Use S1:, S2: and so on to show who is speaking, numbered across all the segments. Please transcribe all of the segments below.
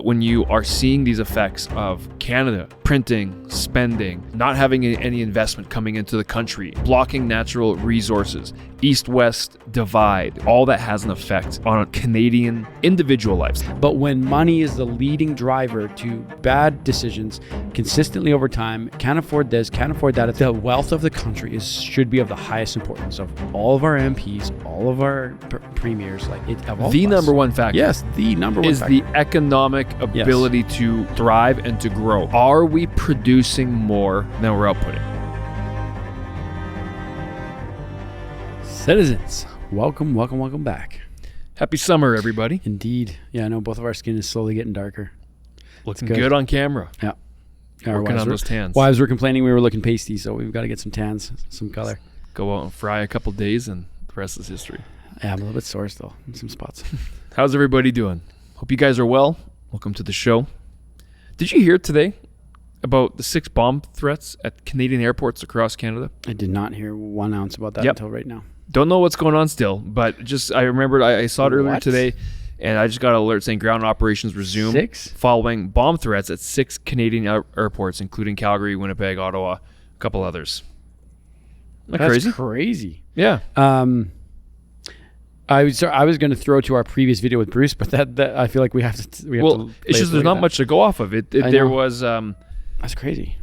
S1: when you are seeing these effects of Canada printing, spending, not having any investment coming into the country, blocking natural resources, east-west divide, all that has an effect on Canadian individual lives.
S2: But when money is the leading driver to bad decisions consistently over time, can't afford this, can't afford that, the wealth of the country should be of the highest importance of all of our MPs, all of our premiers,
S1: The number one factor.
S2: Yes, the number one
S1: is
S2: factor.
S1: the economic ability to thrive and to grow. Are we producing more than we're outputting?
S2: Citizens, welcome back.
S1: Happy summer, everybody.
S2: Indeed. Yeah, I know both of our skin is slowly getting darker.
S1: Looking good on camera.
S2: Yeah.
S1: Working on those tans.
S2: Wives were complaining we were looking pasty, so we've got to get some tans, some color.
S1: Go out and fry a couple days and the rest is history.
S2: Yeah, I'm a little bit sore still in some spots.
S1: How's everybody doing? Hope you guys are well. Welcome to the show. Did you hear today about the 6 bomb threats at Canadian airports across Canada?
S2: I did not hear 1 ounce about that until right now.
S1: Don't know what's going on still, but just I remembered I saw it earlier today, and I just got an alert saying ground operations resume
S2: 6?
S1: Following bomb threats at 6 Canadian airports, including Calgary, Winnipeg, Ottawa, a couple others.
S2: That's crazy.
S1: Yeah.
S2: I was going to throw to our previous video with Bruce, but that I feel like we have to.
S1: It's just there's not much to go off of it. There was.
S2: That's crazy.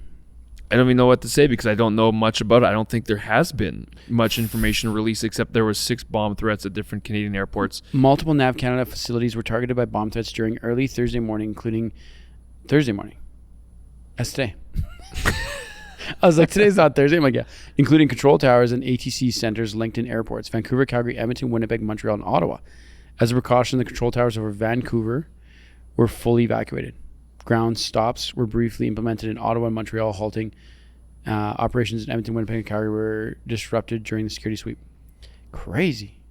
S1: I don't even know what to say because I don't know much about it. I don't think there has been much information released except there was 6 bomb threats at different Canadian airports.
S2: Multiple NAV Canada facilities were targeted by bomb threats during early Thursday morning, including Thursday morning. That's today. I was like, today's not Thursday. I'm like, yeah. Including control towers and ATC centers linked in airports, Vancouver, Calgary, Edmonton, Winnipeg, Montreal, and Ottawa. As a precaution, the control towers over Vancouver were fully evacuated. Ground stops were briefly implemented in Ottawa and Montreal, halting operations in Edmonton, Winnipeg, and Calgary were disrupted during the security sweep. Crazy.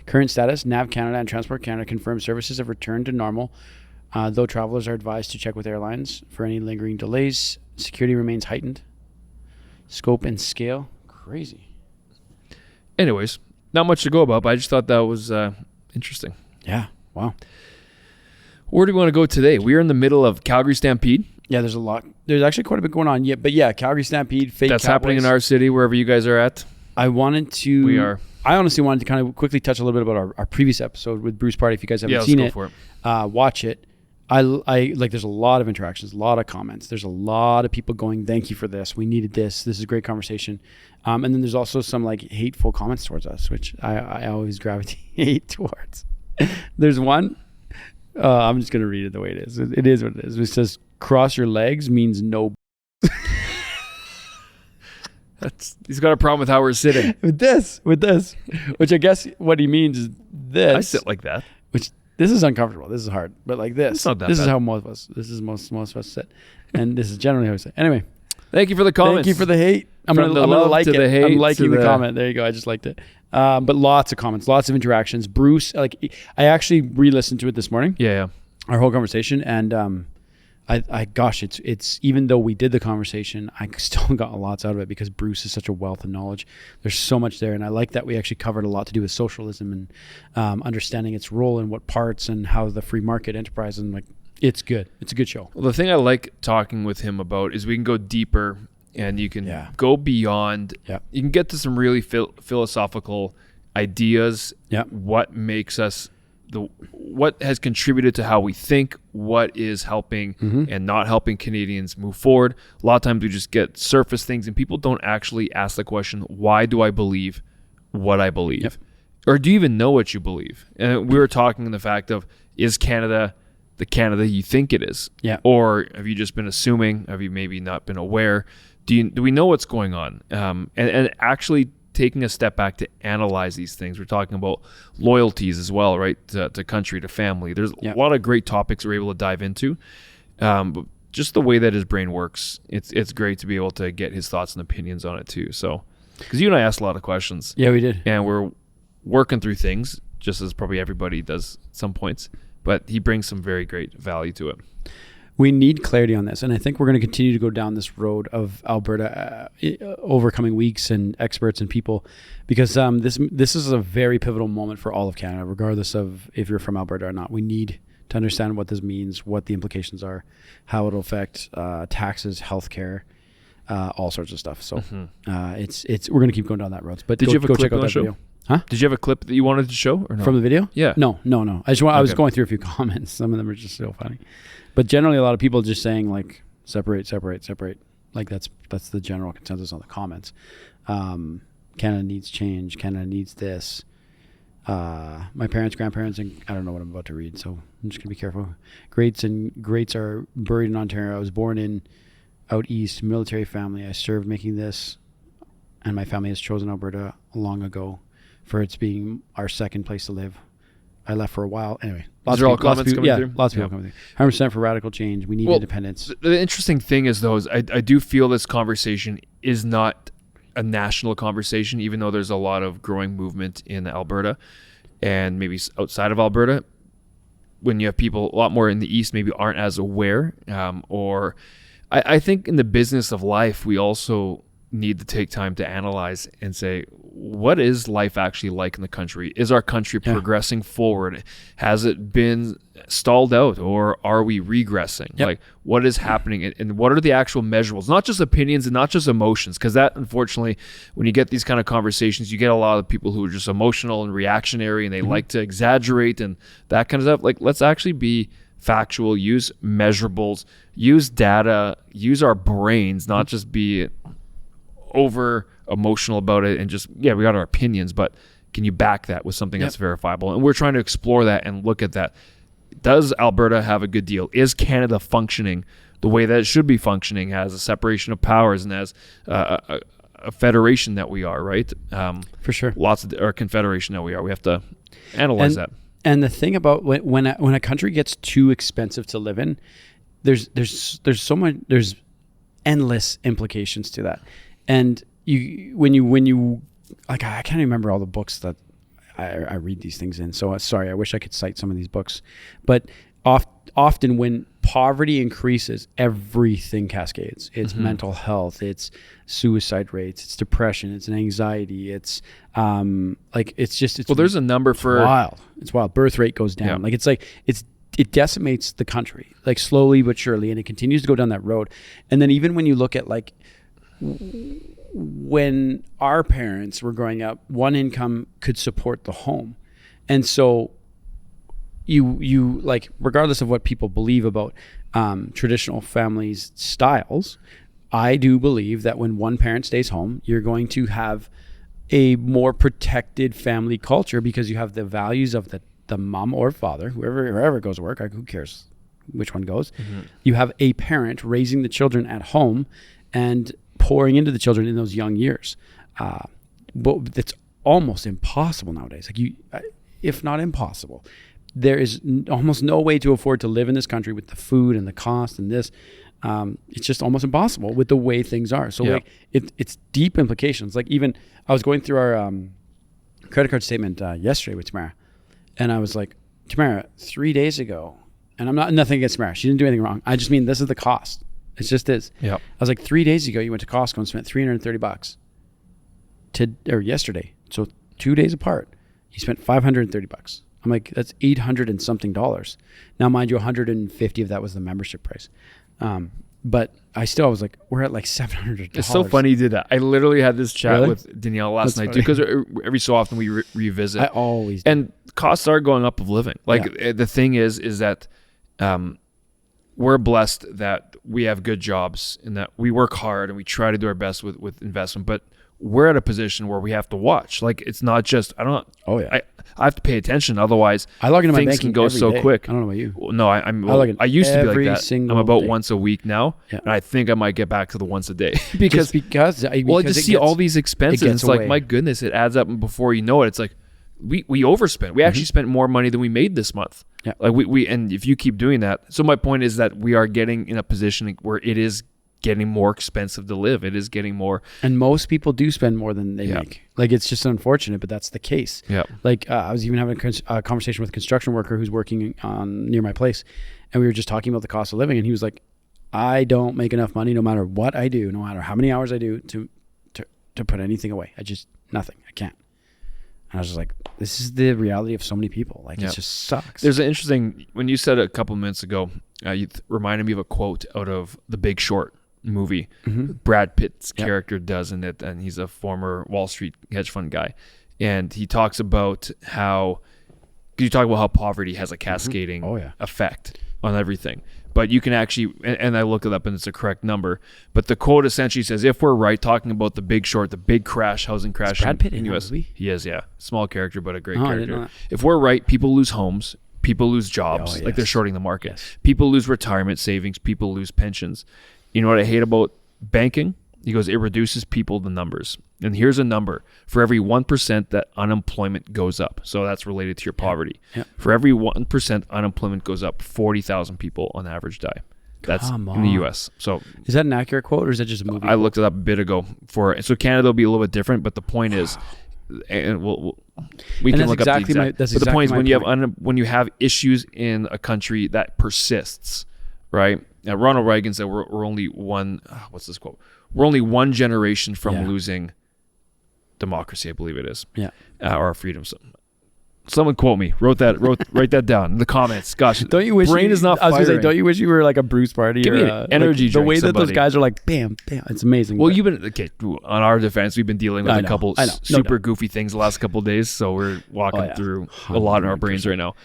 S2: Current status, NAV Canada and Transport Canada confirmed services have returned to normal, though travelers are advised to check with airlines for any lingering delays. Security remains heightened. Scope and scale, crazy.
S1: Anyways, not much to go about, but I just thought that was interesting.
S2: Yeah, wow.
S1: Where do we want to go today? We are in the middle of Calgary Stampede.
S2: Yeah, there's a lot. There's actually quite a bit going on. Yeah, but yeah, Calgary Stampede, fake
S1: That's
S2: Cowboys.
S1: happening in our city, wherever you guys are at.
S2: I honestly wanted to kind of quickly touch a little bit about our previous episode with Bruce Party. If you guys haven't seen it, watch it. I like. There's a lot of interactions, a lot of comments. There's a lot of people going, "Thank you for this. We needed this. This is a great conversation." And then there's also some like hateful comments towards us, which I always gravitate towards. There's one. I'm just gonna read it the way it is. It is what it is. It says, "Cross your legs" means no.
S1: He's got a problem with how we're sitting.
S2: with this, which I guess what he means is this.
S1: I sit like that.
S2: Which this is uncomfortable. This is hard, but like this.
S1: It's not that
S2: this
S1: bad.
S2: is how most of us sit, and this is generally how we sit. Anyway,
S1: thank you for the comments.
S2: Thank you for the hate. I'm gonna like it. I'm liking the comment. There you go. I just liked it. But lots of comments, lots of interactions. Bruce, I actually re-listened to it this morning.
S1: Yeah.
S2: Our whole conversation, and it's even though we did the conversation, I still got lots out of it because Bruce is such a wealth of knowledge. There's so much there, and I like that we actually covered a lot to do with socialism and understanding its role in what parts and how the free market enterprise, and like it's good. It's a good show.
S1: Well, the thing I like talking with him about is we can go deeper and you can go beyond.
S2: Yeah.
S1: You can get to some really philosophical ideas.
S2: Yeah.
S1: What makes us what has contributed to how we think, what is helping and not helping Canadians move forward. A lot of times we just get surface things and people don't actually ask the question, why do I believe what I believe?
S2: Yep.
S1: Or do you even know what you believe? And we were talking the fact of, is Canada the Canada you think it is?
S2: Yeah.
S1: Or have you just been assuming? Have you maybe not been aware? Do we know what's going on? And actually taking a step back to analyze these things. We're talking about loyalties as well, right? To country, to family. There's a lot of great topics we're able to dive into. But just the way that his brain works, it's great to be able to get his thoughts and opinions on it too. So, because you and I asked a lot of questions.
S2: Yeah, we did.
S1: And we're working through things, just as probably everybody does at some points. But he brings some very great value to it.
S2: We need clarity on this, and I think we're going to continue to go down this road of Alberta over coming weeks and experts and people, because this is a very pivotal moment for all of Canada, regardless of if you're from Alberta or not. We need to understand what this means, what the implications are, how it'll affect taxes, healthcare, all sorts of stuff. So it's we're gonna keep going down that road. But
S1: did you have a clip on the show?
S2: Video. Huh?
S1: Did you have a clip that you wanted to show or no?
S2: From the video?
S1: Yeah.
S2: No. I was going through a few comments. Some of them are just so funny. But generally, a lot of people just saying like separate. Like that's the general consensus on the comments. Canada needs change. Canada needs this. My parents, grandparents, and I don't know what I'm about to read, so I'm just gonna be careful. Greats are buried in Ontario. I was born in out east, military family. I served making this, and my family has chosen Alberta long ago for its being our second place to live. I left for a while. Anyway,
S1: lots of people coming through.
S2: Lots of people coming through. 100% for radical change. We need independence.
S1: The interesting thing is, though, is I do feel this conversation is not a national conversation, even though there's a lot of growing movement in Alberta and maybe outside of Alberta. When you have people a lot more in the east maybe aren't as aware, or I think in the business of life, we also need to take time to analyze and say, what is life actually like in the country? Is our country progressing forward? Has it been stalled out, or are we regressing?
S2: Yep.
S1: Like, what is happening, and what are the actual measurables? Not just opinions and not just emotions, because that, unfortunately, when you get these kind of conversations, you get a lot of people who are just emotional and reactionary, and they like to exaggerate and that kind of stuff. Like, let's actually be factual, use measurables, use data, use our brains, not just be over emotional about it and just, we got our opinions, but can you back that with something that's verifiable? And we're trying to explore that and look at that. Does Alberta have a good deal? Is Canada functioning the way that it should be functioning, as a separation of powers and as a federation that we are, right?
S2: For sure.
S1: Or confederation that we are. We have to analyze that.
S2: And the thing about when a country gets too expensive to live in, there's so much, there's endless implications to that. And when you like, I can't remember all the books that I read these things in. So sorry, I wish I could cite some of these books. But often when poverty increases, everything cascades. It's mental health, it's suicide rates, it's depression, it's an anxiety, it's
S1: there's a number for
S2: wild. It's wild. Birth rate goes down.
S1: Yeah.
S2: It decimates the country, like slowly but surely, and it continues to go down that road. And then even when you look at like when our parents were growing up, one income could support the home. And so you like, regardless of what people believe about traditional families styles, I do believe that when one parent stays home, you're going to have a more protected family culture, because you have the values of the mom or father, whoever goes to work, like, who cares which one goes. You have a parent raising the children at home and pouring into the children in those young years. But it's almost impossible nowadays. Like, if not impossible, there is almost no way to afford to live in this country with the food and the cost and this. It's just almost impossible with the way things are. So like it's deep implications. Like, even I was going through our credit card statement yesterday with Tamara, and I was like, Tamara, 3 days ago, and I'm nothing against Tamara, she didn't do anything wrong. I just mean, this is the cost. It's just this.
S1: Yep.
S2: I was like, 3 days ago, you went to Costco and spent $330 or yesterday. So 2 days apart, you spent $530. I'm like, that's $800 and something. Now, mind you, 150 of that was the membership price. But I was like, we're at like $700.
S1: It's so funny you did that. I literally had this chat with Danielle last night too, because every so often we revisit.
S2: I always do.
S1: And costs are going up of living. Like, the thing is that we're blessed that we have good jobs and that we work hard and we try to do our best with investment, but we're at a position where we have to watch. Like, it's not just, I have to pay attention. Otherwise,
S2: I log into my
S1: things can go so
S2: day.
S1: quick.
S2: I don't know about you.
S1: No, I used to be like that. I'm about once a week now.
S2: Yeah.
S1: And I think I might get back to the once a day
S2: because
S1: I just see all these expenses. It's like, my goodness, it adds up. And before you know it, it's like, we overspent. We actually spent more money than we made this month.
S2: Yeah.
S1: Like we and if you keep doing that. So my point is that we are getting in a position where it is getting more expensive to live. It is getting more.
S2: And most people do spend more than they make. Like, it's just unfortunate, but that's the case.
S1: Yeah.
S2: Like, I was even having a conversation with a construction worker who's working near my place, and we were just talking about the cost of living, and he was like, I don't make enough money no matter what I do, no matter how many hours I do to put anything away. Nothing. I can't. And I was just like, this is the reality of so many people. Like, it just sucks.
S1: There's an interesting, when you said it a couple minutes ago, you reminded me of a quote out of The Big Short movie. Brad Pitt's character does in it, and he's a former Wall Street hedge fund guy. And he talks about how, you talk about how poverty has a cascading effect on everything. But you can actually, and I looked it up and it's a correct number, but the quote essentially says, if we're right, talking about The Big Short, the big housing crash
S2: Brad Pitt
S1: in the US.
S2: movie?
S1: He is, yeah. Small character, but a great
S2: I didn't know
S1: character.
S2: that.
S1: If we're right, people lose homes, people lose jobs, like they're shorting the market.
S2: Yes.
S1: People lose retirement savings, people lose pensions. You know what I hate about banking? He goes, it reduces people to numbers. And here's a number. For every 1% that unemployment goes up, so that's related to your poverty.
S2: Yeah.
S1: For every 1% unemployment goes up, 40,000 people on average die. That's in the U.S. So
S2: is that an accurate quote, or is that just a movie?
S1: I looked it up a bit ago. So Canada will be a little bit different, but the point is, and we can look up the exact. But the point is, when you have issues in a country that persists, right? Now, Ronald Reagan said we're only one. What's this quote? We're only one generation from losing democracy, I believe it is.
S2: Yeah.
S1: Or our freedom. Someone quote me. Write that down in the comments. Gosh,
S2: don't you wish
S1: brain is not firing.
S2: I was gonna say, don't you wish you were like a Bruce Party?
S1: Give me an energy drink,
S2: the way
S1: somebody.
S2: that those guys are like, bam, bam. It's amazing.
S1: Well, you've been on our defense. We've been dealing with a couple super goofy things the last couple of days, so we're walking through a lot in our brains right now.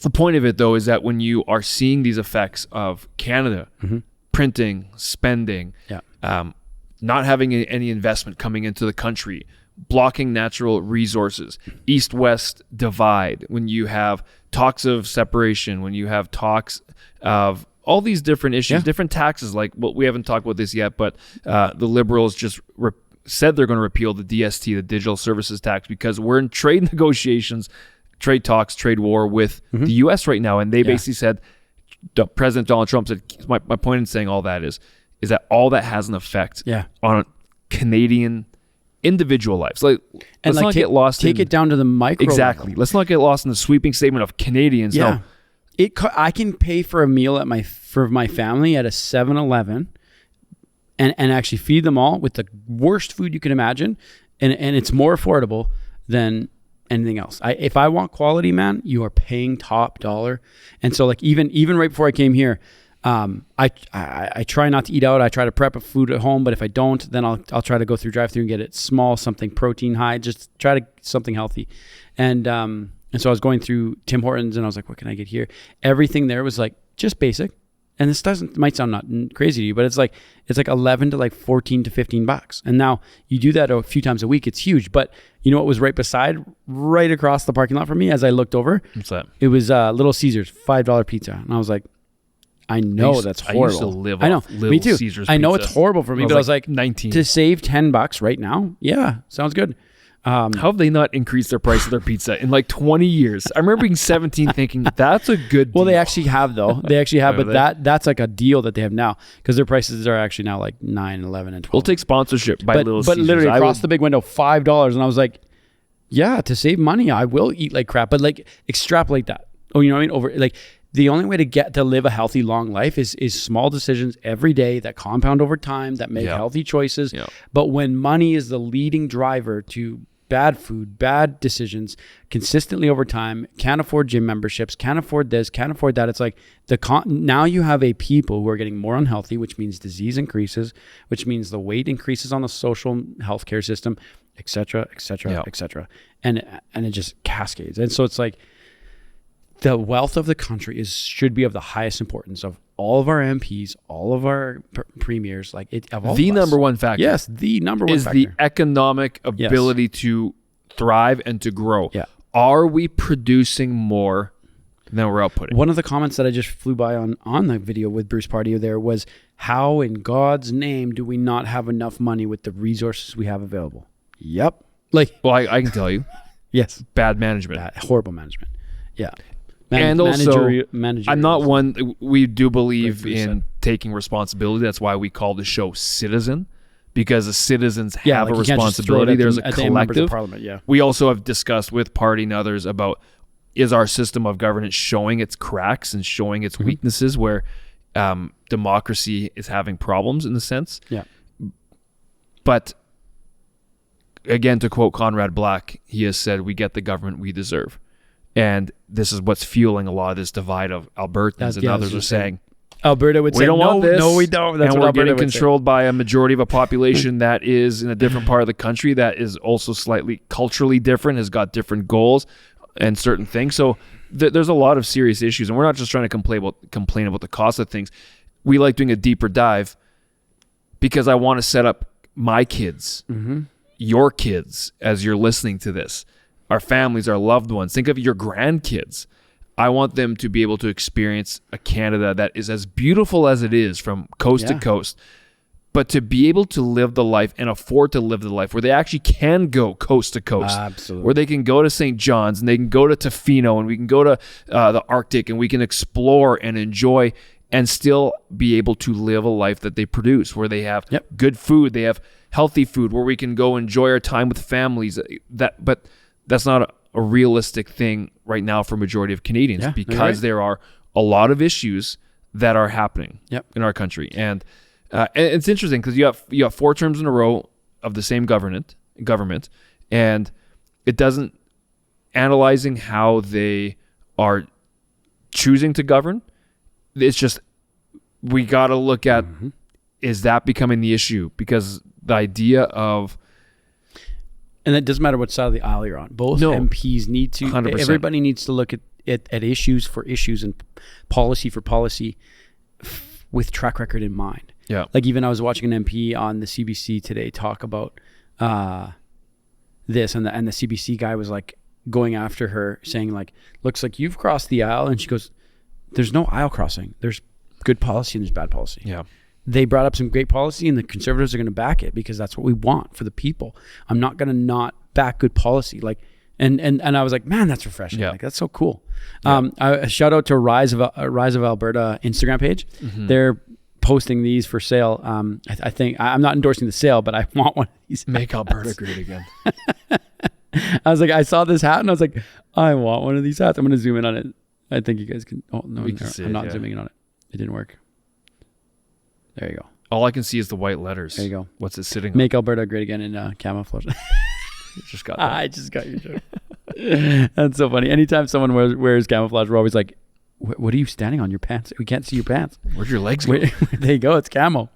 S1: The point of it, though, is that when you are seeing these effects of Canada printing, spending, not having any investment coming into the country, blocking natural resources, east-west divide, when you have talks of separation, when you have talks of all these different issues, different taxes, like, well, we haven't talked about this yet, but the Liberals just said they're going to repeal the DST, the Digital Services Tax, because we're in trade negotiations, trade talks, trade war with the U.S. right now. And they basically said, President Donald Trump said, my point in saying all that is that all that has an effect on Canadian individual lives. Like,
S2: and
S1: let's not get lost.
S2: Take it down to the micro.
S1: Exactly.
S2: Level.
S1: Let's not get lost in the sweeping statement of Canadians.
S2: Yeah.
S1: No.
S2: I can pay for a meal for my family at a 7-Eleven and actually feed them all with the worst food you can imagine. And it's more affordable than anything else. If I want quality, man, you are paying top dollar. And so, like, even right before I came here, I try not to eat out. I try to prep food at home, but if I don't, then I'll try to go through drive-through and get it small, something protein high, just try to something healthy. And so I was going through Tim Hortons and I was like, what can I get here? Everything there was like just basic. And this might sound not crazy to you, but it's like 11 to like 14 to $15. And now you do that a few times a week, it's huge. But you know what was right across the parking lot from me as I looked over?
S1: What's that?
S2: It was Little Caesars, $5 pizza. And I was like, I know that's horrible.
S1: I used to live off Little
S2: me too.
S1: Caesars
S2: I know
S1: pizza.
S2: it's horrible for me, but I was like
S1: 19.
S2: To save $10 right now. Yeah, sounds good.
S1: How have they not increased their price of their pizza in like 20, years? I remember being 17 thinking that's a good deal.
S2: Well, they actually have though. They actually have, but that's like a deal that they have now because their prices are actually now like 9, 11, and 12.
S1: We'll take sponsorship by Little Caesars.
S2: But literally across the big window, $5. And I was like, yeah, to save money, I will eat like crap. But like extrapolate that. Oh, you know what I mean? Over like the only way to get to live a healthy, long life is small decisions every day that compound over time, that make healthy choices. Yeah. But when money is the leading driver to bad food, bad decisions consistently over time, can't afford gym memberships, can't afford this, can't afford that. It's like now you have a people who are getting more unhealthy, which means disease increases, which means the weight increases on the social healthcare system, et cetera, et cetera, et cetera. And it just cascades. And so it's like, the wealth of the country should be of the highest importance of all of our MPs, all of our premiers, like it. Of all
S1: the
S2: of
S1: number
S2: us.
S1: one factor.
S2: Yes, the number one
S1: is
S2: factor.
S1: the economic ability to thrive and to grow.
S2: Yeah.
S1: Are we producing more than we're outputting?
S2: One of the comments that I just flew by on the video with Bruce Party there was, how in God's name do we not have enough money with the resources we have available? Yep.
S1: Well, I can tell you.
S2: Yes.
S1: Bad management.
S2: Horrible management. Yeah.
S1: And also, I'm not
S2: also.
S1: one, we do believe in taking responsibility. That's why we call the show Citizen, because the citizens have a responsibility. There's a collective. We also have discussed with Party and others about, is our system of governance showing its cracks and showing its weaknesses where democracy is having problems in the sense.
S2: Yeah.
S1: But again, to quote Conrad Black, he has said, "We get the government we deserve." And this is what's fueling a lot of this divide of Albertans and others are saying.
S2: Alberta would say,
S1: don't want this,
S2: no, we don't. That's
S1: and
S2: what
S1: we're
S2: Alberta
S1: getting
S2: would
S1: controlled by a majority of a population that is in a different part of the country that is also slightly culturally different, has got different goals and certain things. So there's a lot of serious issues, and we're not just trying to complain about the cost of things. We like doing a deeper dive because I want to set up my kids, your kids, as you're listening to this, our families, our loved ones. Think of your grandkids. I want them to be able to experience a Canada that is as beautiful as it is from coast to coast, but to be able to live the life and afford to live the life where they actually can go coast to coast.
S2: Absolutely.
S1: Where they can go to St. John's and they can go to Tofino and we can go to the Arctic and we can explore and enjoy and still be able to live a life that they produce, where they have good food, they have healthy food, where we can go enjoy our time with families. But that's not a realistic thing right now for majority of Canadians because there are a lot of issues that are happening in our country. And it's interesting because you have 4 terms in a row of the same government, and it doesn't analyzing how they are choosing to govern. It's just we got to look at is that becoming the issue, because the idea of,
S2: and it doesn't matter what side of the aisle you're on. Both MPs need to. 100%. Everybody needs to look at issues for issues and policy for policy with track record in mind.
S1: Yeah.
S2: Like even I was watching an MP on the CBC today talk about this, and the CBC guy was like going after her, saying like, "Looks like you've crossed the aisle," and she goes, "There's no aisle crossing. There's good policy and there's bad policy."
S1: Yeah.
S2: They brought up some great policy, and the Conservatives are going to back it because that's what we want for the people. I'm not going to not back good policy. Like, and I was like, man, that's refreshing.
S1: Yeah.
S2: Like, that's so cool. A shout out to Rise of Alberta Instagram page. They're posting these for sale. I think I'm not endorsing the sale, but I want one of these.
S1: Make Alberta great again.
S2: I was like, I saw this hat and I was like, I want one of these hats. I'm going to zoom in on it. I think you guys can. Oh no, I'm not zooming in on it. It didn't work. There you go.
S1: All I can see is the white letters.
S2: There you go.
S1: What's it sitting on?
S2: Make Alberta great again in camouflage.
S1: Just got that.
S2: I just got your joke. That's so funny. Anytime someone wears camouflage, we're always like, what are you standing on? Your pants? We can't see your pants.
S1: Where'd your legs go?
S2: There you go. It's camo.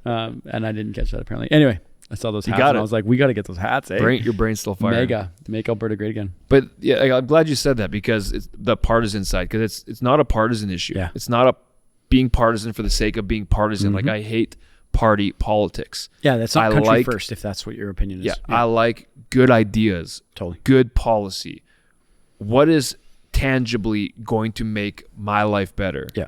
S2: And I didn't catch that apparently. Anyway, I saw those hats and I was like, we got to get those hats.
S1: Your brain's still firing.
S2: Make Alberta great again.
S1: But yeah, I'm glad you said that, because it's the partisan side, because it's not a partisan issue.
S2: Yeah.
S1: It's not being partisan for the sake of being partisan. Like, I hate party politics.
S2: Yeah, that's not country first, if that's what your opinion is.
S1: Yeah, I like good ideas.
S2: Totally.
S1: Good policy. What is tangibly going to make my life better?
S2: Yeah.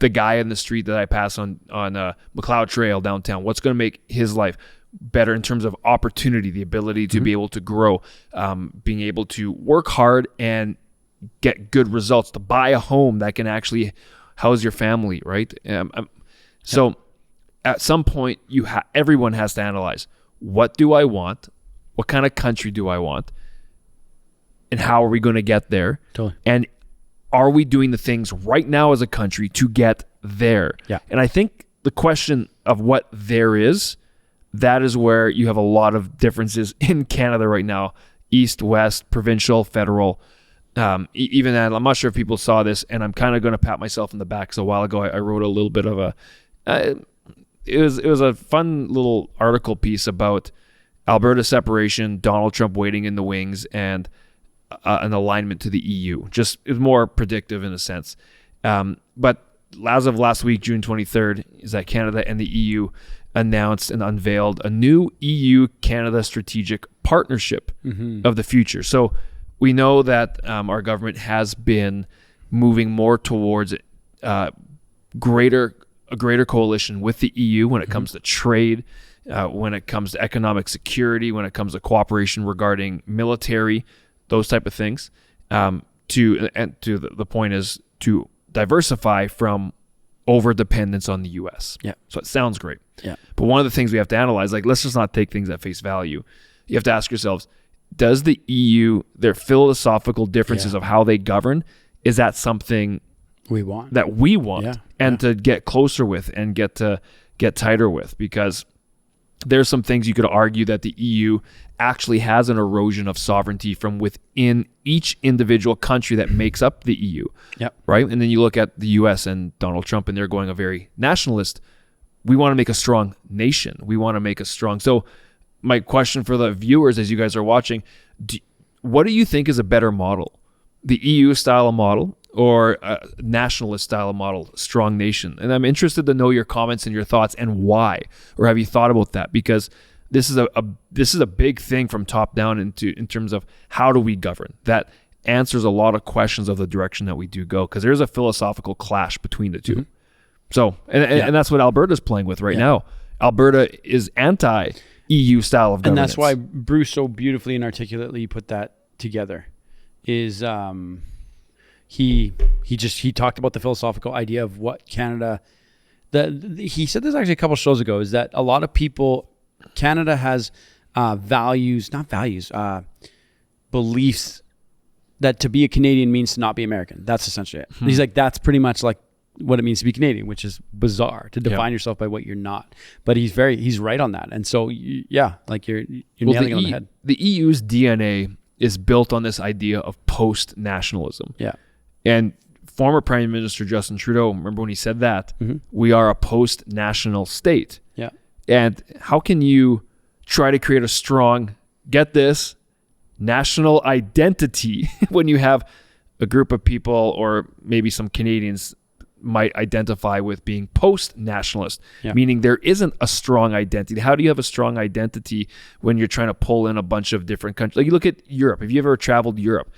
S1: The guy in the street that I pass on McLeod Trail downtown, what's going to make his life better in terms of opportunity, the ability to be able to grow, being able to work hard and get good results, to buy a home that can actually house your family, right? So at some point, everyone has to analyze, what do I want? What kind of country do I want? And how are we going to get there?
S2: Totally.
S1: And are we doing the things right now as a country to get there?
S2: Yeah.
S1: And I think the question of what there is, that is where you have a lot of differences in Canada right now. East, west, provincial, federal. Even then, I'm not sure if people saw this, and I'm kind of going to pat myself in the back. So a while ago, I wrote a little bit of it was a fun little article piece about Alberta separation, Donald Trump waiting in the wings, and an alignment to the EU. Just, it was more predictive in a sense. But as of last week, June 23rd, is that Canada and the EU announced and unveiled a new EU-Canada strategic partnership of the future. So we know that our government has been moving more towards a greater coalition with the EU when it comes to trade, when it comes to economic security, when it comes to cooperation regarding military, those type of things. The point is to diversify from over-dependence on the U.S.
S2: Yeah.
S1: So it sounds great.
S2: Yeah.
S1: But one of the things we have to analyze, like, let's just not take things at face value. You have to ask yourselves, does the EU, their philosophical differences of how they govern, is that something
S2: we want?
S1: To get closer with and get tighter with? Because there's some things you could argue that the EU actually has an erosion of sovereignty from within each individual country that makes up the EU.
S2: Yep.
S1: Right? And then you look at the US and Donald Trump, and they're going a very nationalist. We want to make a strong nation. We want to make a strong... So my question for the viewers as you guys are watching, what do you think is a better model? The EU style of model or a nationalist style of model, strong nation? And I'm interested to know your comments and your thoughts and why. Or have you thought about that? Because this is a big thing from top down in terms of how do we govern. That answers a lot of questions of the direction that we do go, because there's a philosophical clash between the two. So, and that's what Alberta's playing with right now. Alberta is anti-EU style of governance.
S2: And that's why Bruce so beautifully and articulately put that together. Is he talked about the philosophical idea of what Canada... he said this actually a couple shows ago, is that a lot of people... Canada has beliefs that to be a Canadian means to not be American. That's essentially it. He's like, that's pretty much like what it means to be Canadian, which is bizarre, to define yourself by what you're not. But he's right on that. And so, like you're nailing it on the head.
S1: The EU's DNA is built on this idea of post-nationalism.
S2: Yeah.
S1: And former Prime Minister Justin Trudeau, remember when he said that? We are a post-national state.
S2: Yeah.
S1: And how can you try to create a strong, get this, national identity when you have a group of people, or maybe some Canadians might identify with being post-nationalist, meaning there isn't a strong identity? How do you have a strong identity when you're trying to pull in a bunch of different countries? Like you look at Europe. If you ever traveled Europe,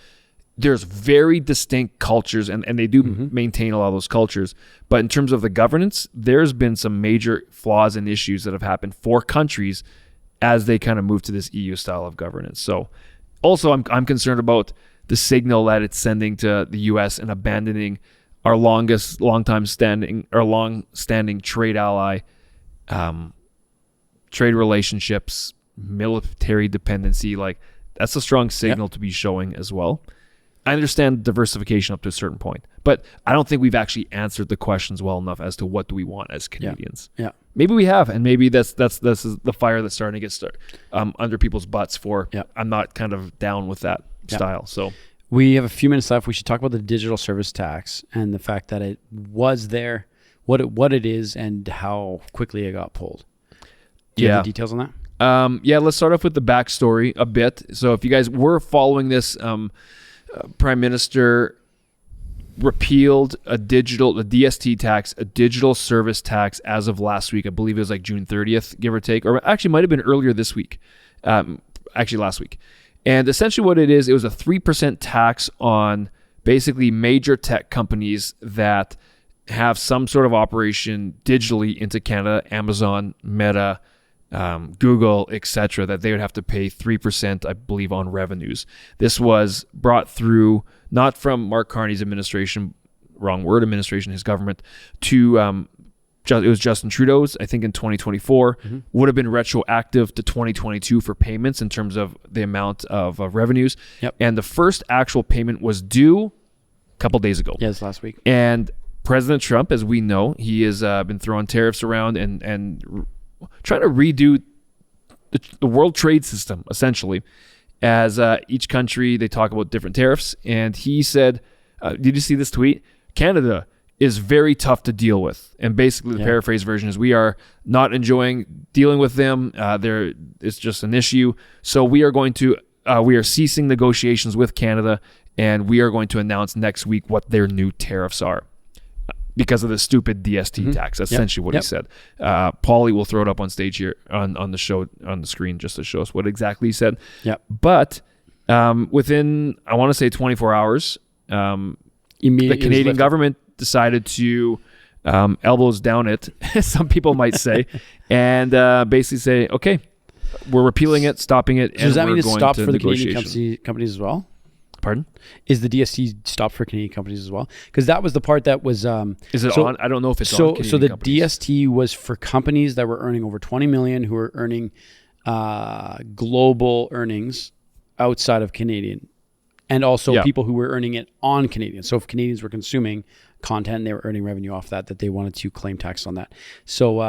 S1: there's very distinct cultures, and they do maintain a lot of those cultures. But in terms of the governance, there's been some major flaws and issues that have happened for countries as they kind of move to this EU style of governance. So also I'm concerned about the signal that it's sending to the US and abandoning our long-standing trade ally, trade relationships, military dependency. Like that's a strong signal to be showing as well. I understand diversification up to a certain point, but I don't think we've actually answered the questions well enough as to what do we want as Canadians.
S2: Yeah.
S1: Maybe we have, and maybe that's the fire that's starting to get under people's butts for. I'm not kind of down with that style. So
S2: we have a few minutes left. We should talk about the digital service tax and the fact that it was there, what it is, and how quickly it got pulled. Do you have the details on that?
S1: Let's start off with the backstory a bit. So if you guys were following this, Prime Minister repealed the DST tax, a digital service tax, as of last week. I believe it was like June 30th, give or take, or actually might have been earlier this week. Actually last week. And essentially what it is, it was a 3% tax on basically major tech companies that have some sort of operation digitally into Canada, Amazon, Meta, Google, etc., that they would have to pay 3%, I believe, on revenues. This was brought through not from Mark Carney's administration, his government, to it was Justin Trudeau's, I think, in 2024. Would have been retroactive to 2022 for payments in terms of the amount of revenues. And the first actual payment was due a couple days ago.
S2: Yes, last week.
S1: And President Trump, as we know, he has been throwing tariffs around and trying to redo the world trade system, essentially. As each country, they talk about different tariffs. And he said, did you see this tweet? Canada is very tough to deal with. And basically the paraphrase version is, we are not enjoying dealing with them. It's just an issue. So we are ceasing negotiations with Canada, and we are going to announce next week what their new tariffs are, because of the stupid DST tax. That's essentially what he said. Paulie will throw it up on stage here on the show, on the screen, just to show us what exactly he said. But within, I want to say 24 hours, the Canadian government decided to elbows down it, some people might say, and basically say, okay, we're repealing it, stopping it,
S2: so and does that mean it's stopped for the Canadian companies as well?
S1: Pardon?
S2: Is the DST stopped for Canadian companies as well? Because that was the part that was...
S1: is it on? I don't know if it's on Canadian
S2: So the
S1: companies.
S2: DST was for companies that were earning over 20 million, who were earning global earnings outside of Canadian. And also people who were earning it on Canadian. So if Canadians were consuming content and they were earning revenue off that they wanted to claim tax on that. So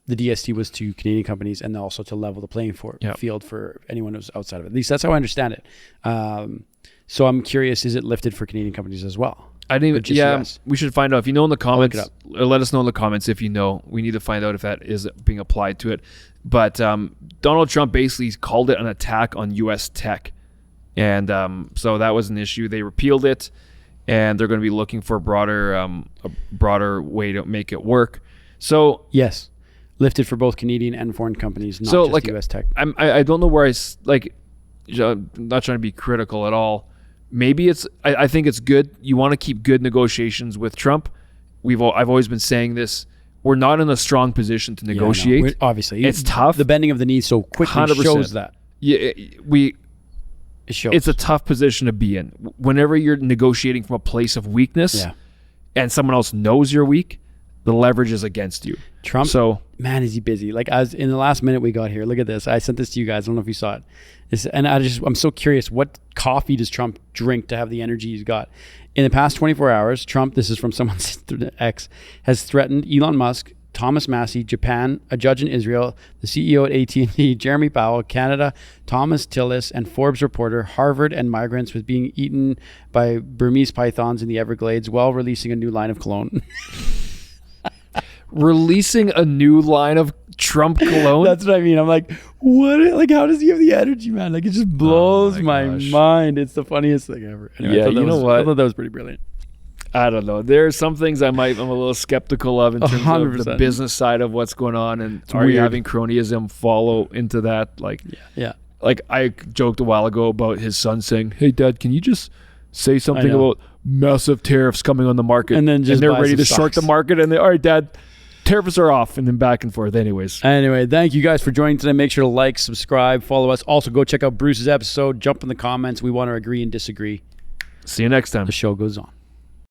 S2: the DST was to Canadian companies and also to level the playing field for anyone who's outside of it. At least that's how I understand it. So I'm curious, is it lifted for Canadian companies as well?
S1: I didn't even,
S2: US?
S1: we should find out. If you know in the comments,
S2: look
S1: or let us know in the comments if you know. We need to find out if that is being applied to it. But Donald Trump basically called it an attack on U.S. tech. And so that was an issue. They repealed it, and they're going to be looking for a broader way to make it work. So
S2: yes, lifted for both Canadian and foreign companies, not just U.S. tech.
S1: I don't know where I'm not trying to be critical at all. Maybe I think it's good. You want to keep good negotiations with Trump. I've always been saying this. We're not in a strong position to negotiate.
S2: Yeah, no, obviously,
S1: it's tough.
S2: The bending of the knee so quickly
S1: 100%.
S2: shows that.
S1: Yeah,
S2: It shows.
S1: It's a tough position to be in. Whenever you're negotiating from a place of weakness, and someone else knows you're weak, the leverage is against you.
S2: Trump, man, is he busy? Like, as in the last minute we got here, look at this. I sent this to you guys. I don't know if you saw it. I'm so curious. What coffee does Trump drink to have the energy he's got? In the past 24 hours, Trump, this is from someone's X, has threatened Elon Musk, Thomas Massey, Japan, a judge in Israel, the CEO at AT&T, Jeremy Powell, Canada, Thomas Tillis, and Forbes reporter, Harvard, and migrants with being eaten by Burmese pythons in the Everglades while releasing a new line of cologne.
S1: Releasing a new line of Trump cologne?
S2: That's what I mean. I'm like, what? Like, how does he have the energy, man? Like, it just blows my mind. It's the funniest thing ever. Anyway,
S1: yeah, what?
S2: I thought that was pretty brilliant.
S1: I don't know. There are some things I'm a little skeptical of in terms
S2: 100%.
S1: of the business side of what's going on, and are you having cronyism follow into that? Like,
S2: yeah.
S1: Like, I joked a while ago about his son saying, "Hey, Dad, can you just say something about massive tariffs coming on the market?"
S2: And then
S1: they're ready to short the market, and all right, Dad, tariffs are off, and then back and forth. Anyways.
S2: Anyway, thank you guys for joining today. Make sure to like, subscribe, follow us. Also, go check out Bruce's episode. Jump in the comments. We want to agree and disagree.
S1: See you next time.
S2: The show goes on.